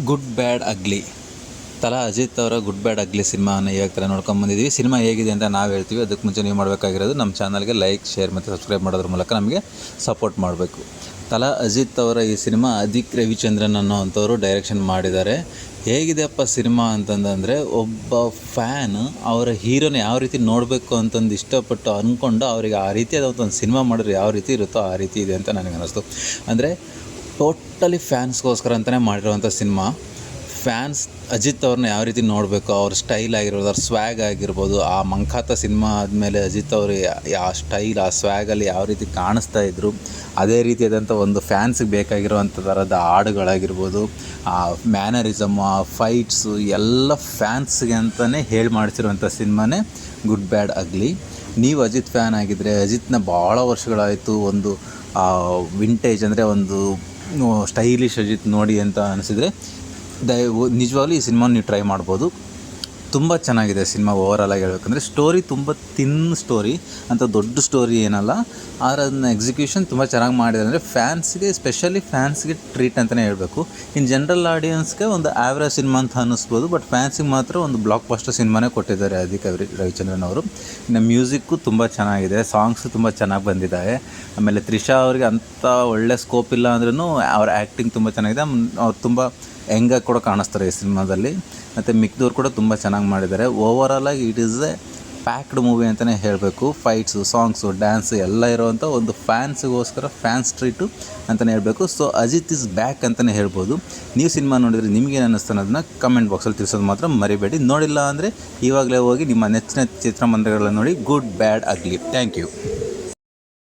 Good bad ಅಗ್ಲಿ. ತಲಾ ಅಜಿತ್ ಅವರ good bad ಅಗ್ಲಿ ಸಿನಿಮಾನ ಇವಾಗ ಥರ ನೋಡ್ಕೊಂಬಂದಿದ್ದೀವಿ. ಸಿನಿಮಾ ಹೇಗಿದೆ ಅಂತ ನಾವು ಹೇಳ್ತೀವಿ. ಅದಕ್ಕೆ ಮುಂಚೆ ನೀವು ಮಾಡಬೇಕಾಗಿರೋದು ನಮ್ಮ ಚಾನಲ್ಗೆ ಲೈಕ್, ಶೇರ್ ಮತ್ತು ಸಬ್ಸ್ಕ್ರೈಬ್ ಮಾಡೋದ್ರ ಮೂಲಕ ನಮಗೆ ಸಪೋರ್ಟ್ ಮಾಡಬೇಕು. ತಲಾ ಅಜಿತ್ ಅವರ ಈ ಸಿನಿಮಾ ಅದಿಕ್ ರವಿಚಂದ್ರನ್ ಅನ್ನೋವಂಥವ್ರು ಡೈರೆಕ್ಷನ್ ಮಾಡಿದ್ದಾರೆ. ಹೇಗಿದೆಯಪ್ಪ ಸಿನಿಮಾ ಅಂತಂದರೆ, ಒಬ್ಬ ಫ್ಯಾನ್ ಅವರ ಹೀರೋನ ಯಾವ ರೀತಿ ನೋಡಬೇಕು ಅಂತಂದು ಇಷ್ಟಪಟ್ಟು ಅಂದ್ಕೊಂಡು ಅವರಿಗೆ ಆ ರೀತಿಯಾದ ಒಂದು ಸಿನಿಮಾ ಮಾಡಿದ್ರೆ ಯಾವ ರೀತಿ ಇರುತ್ತೋ ಆ ರೀತಿ ಇದೆ ಅಂತ ನನಗೆ ಅನ್ನಿಸ್ತು. ಅಂದರೆ ಟೋಟಲಿ ಫ್ಯಾನ್ಸ್ಗೋಸ್ಕರ ಅಂತಲೇ ಮಾಡಿರೋವಂಥ ಸಿನಿಮಾ. ಫ್ಯಾನ್ಸ್ ಅಜಿತ್ ಅವ್ರನ್ನ ಯಾವ ರೀತಿ ನೋಡಬೇಕು, ಅವ್ರ ಸ್ಟೈಲ್ ಆಗಿರ್ಬೋದು, ಅವ್ರ ಸ್ವ್ಯಾಗ್ ಆಗಿರ್ಬೋದು. ಆ ಮಂಕಾತ ಸಿನಿಮಾ ಆದಮೇಲೆ ಅಜಿತ್ ಅವರು ಆ ಸ್ಟೈಲ್, ಆ ಸ್ವ್ಯಾಗಲ್ಲಿ ಯಾವ ರೀತಿ ಕಾಣಿಸ್ತಾ ಇದ್ದರು, ಅದೇ ರೀತಿಯಾದಂಥ ಒಂದು ಫ್ಯಾನ್ಸಿಗೆ ಬೇಕಾಗಿರುವಂಥ ಥರದ ಹಾಡುಗಳಾಗಿರ್ಬೋದು, ಆ ಮ್ಯಾನರಿಸಮ್ಮು, ಆ ಫೈಟ್ಸು ಎಲ್ಲ ಫ್ಯಾನ್ಸ್ಗೆ ಅಂತಲೇ ಹೇಳಿ ಮಾಡಿಸಿರುವಂಥ ಸಿನಿಮಾನೇ ಗುಡ್ ಬ್ಯಾಡ್ ಅಗ್ಲಿ. ನೀವು ಅಜಿತ್ ಫ್ಯಾನ್ ಆಗಿದ್ದರೆ, ಅಜಿತ್ನ ಭಾಳ ವರ್ಷಗಳಾಯಿತು ಒಂದು ವಿಂಟೇಜ್ ಅಂದರೆ ಒಂದು ಸ್ಟೈಲಿಶ್ ಅಜಿತ್ ನೋಡಿ ಅಂತ ಅನಿಸಿದರೆ ನಿಜವಾಗ್ಲೂ ಈ ಸಿನಿಮಾ ನೀವು ಟ್ರೈ ಮಾಡ್ಬೋದು. ತುಂಬ ಚೆನ್ನಾಗಿದೆ ಸಿನಿಮಾ. ಓವರಾಲಾಗಿ ಹೇಳ್ಬೇಕಂದ್ರೆ ಸ್ಟೋರಿ ತುಂಬ ತಿನ್ ಸ್ಟೋರಿ ಅಂತ, ದೊಡ್ಡ ಸ್ಟೋರಿ ಏನಲ್ಲ. ಆದರೆ ಅದನ್ನ ಎಕ್ಸಿಕ್ಯೂಷನ್ ತುಂಬ ಚೆನ್ನಾಗಿ ಮಾಡಿದ್ದಾರೆ. ಅಂದರೆ ಫ್ಯಾನ್ಸ್ಗೆ, ಸ್ಪೆಷಲಿ ಫ್ಯಾನ್ಸ್ಗೆ ಟ್ರೀಟ್ ಅಂತಲೇ ಹೇಳಬೇಕು. ಇನ್ನು ಜನರಲ್ ಆಡಿಯನ್ಸ್ಗೆ ಒಂದು ಆ್ಯಾವ್ರೇಜ್ ಸಿನಿಮಾ ಅಂತ ಅನ್ನಿಸ್ಬೋದು. ಬಟ್ ಫ್ಯಾನ್ಸಿಗೆ ಮಾತ್ರ ಒಂದು ಬ್ಲಾಕ್ ಬಸ್ಟರ್ ಸಿನಿಮಾನೇ ಕೊಟ್ಟಿದ್ದಾರೆ ಅದಿಕ್ ರವಿಚಂದ್ರನ್ ಅವರು. ಇನ್ನು ಮ್ಯೂಸಿಕ್ಕು ತುಂಬ ಚೆನ್ನಾಗಿದೆ, ಸಾಂಗ್ಸು ತುಂಬ ಚೆನ್ನಾಗಿ ಬಂದಿದ್ದಾವೆ. ಆಮೇಲೆ ತ್ರಿಷಾ ಅವರಿಗೆ ಅಂಥ ಒಳ್ಳೆ ಸ್ಕೋಪ್ ಇಲ್ಲ ಅಂದ್ರೂ ಅವ್ರ ಆ್ಯಕ್ಟಿಂಗ್ ತುಂಬ ಚೆನ್ನಾಗಿದೆ. ಅವ್ರು ತುಂಬ ಹೆಂಗಾಗಿ ಕೂಡ ಕಾಣಿಸ್ತಾರೆ ಈ ಸಿನಿಮಾದಲ್ಲಿ. ಮತ್ತು ಮಿಕ್ದವ್ರು ಕೂಡ ತುಂಬ ಚೆನ್ನಾಗಿ ಮಾಡಿದ್ದಾರೆ. ಓವರಾಲಾಗಿ it is a packed movie ಅಂತಲೇ ಹೇಳಬೇಕು. ಫೈಟ್ಸು, ಸಾಂಗ್ಸು, ಡ್ಯಾನ್ಸು ಎಲ್ಲ ಇರೋವಂಥ ಒಂದು ಫ್ಯಾನ್ಸಿಗೋಸ್ಕರ ಫ್ಯಾನ್ಸ್ ಟ್ರೀಟು ಅಂತಲೇ ಹೇಳಬೇಕು. ಸೊ ಅಜಿತ್ ಇಸ್ ಬ್ಯಾಕ್ ಅಂತಲೇ ಹೇಳ್ಬೋದು. ನೀವು ಸಿನಿಮಾ ನೋಡಿದರೆ ನಿಮಗೇನು ಅನ್ನಿಸ್ತು ಅನ್ನೋದನ್ನ ಕಮೆಂಟ್ ಬಾಕ್ಸಲ್ಲಿ ತಿಳಿಸೋದು ಮಾತ್ರ ಮರಿಬೇಡಿ. ನೋಡಿಲ್ಲ ಅಂದರೆ ಇವಾಗಲೇ ಹೋಗಿ ನಿಮ್ಮ ನೆಚ್ಚಿನ ಚಿತ್ರಮಂದಿರಗಳನ್ನು ನೋಡಿ good bad ugly. Thank you.